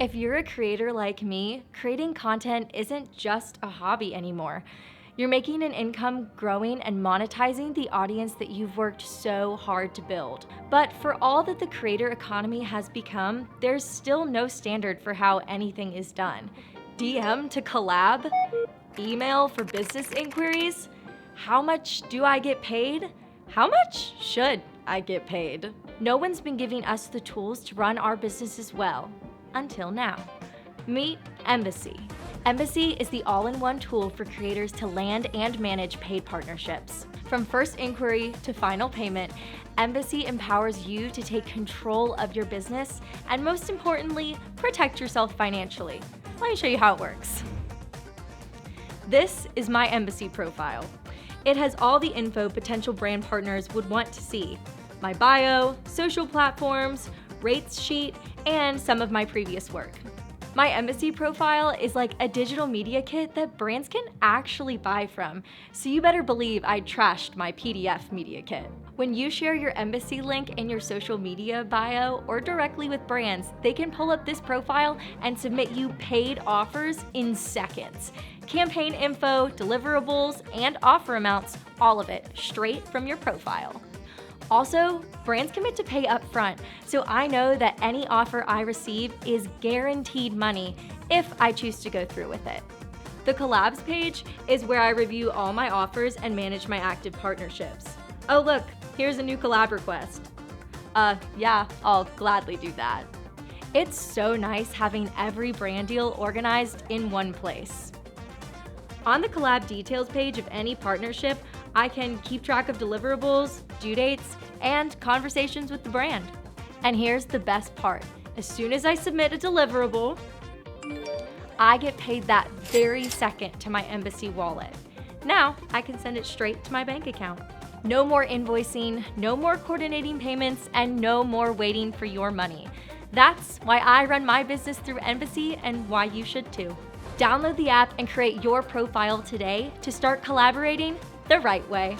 If you're a creator like me, creating content isn't just a hobby anymore. You're making an income, growing and monetizing the audience that you've worked so hard to build. But for all that the creator economy has become, there's still no standard for how anything is done. DM to collab? Email for business inquiries? How much do I get paid? How much should I get paid? No one's been giving us the tools to run our businesses well. Until now. Meet Embassy. Embassy is the all-in-one tool for creators to land and manage paid partnerships. From first inquiry to final payment, Embassy empowers you to take control of your business and, most importantly, protect yourself financially. Let me show you how it works. This is my Embassy profile. It has all the info potential brand partners would want to see: my bio, social platforms, rates sheet, and some of my previous work. My Embassy profile is like a digital media kit that brands can actually buy from, so you better believe I trashed my PDF media kit. When you share your Embassy link in your social media bio or directly with brands, they can pull up this profile and submit you paid offers in seconds. Campaign info, deliverables, and offer amounts, all of it straight from your profile. Also, brands commit to pay upfront, so I know that any offer I receive is guaranteed money if I choose to go through with it. The collabs page is where I review all my offers and manage my active partnerships. Oh look, here's a new collab request. Yeah, I'll gladly do that. It's so nice having every brand deal organized in one place. On the collab details page of any partnership, I can keep track of deliverables, due dates, and conversations with the brand. And here's the best part. As soon as I submit a deliverable, I get paid that very second to my Embassy wallet. Now I can send it straight to my bank account. No more invoicing, no more coordinating payments, and no more waiting for your money. That's why I run my business through Embassy and why you should too. Download the app and create your profile today to start collaborating the right way.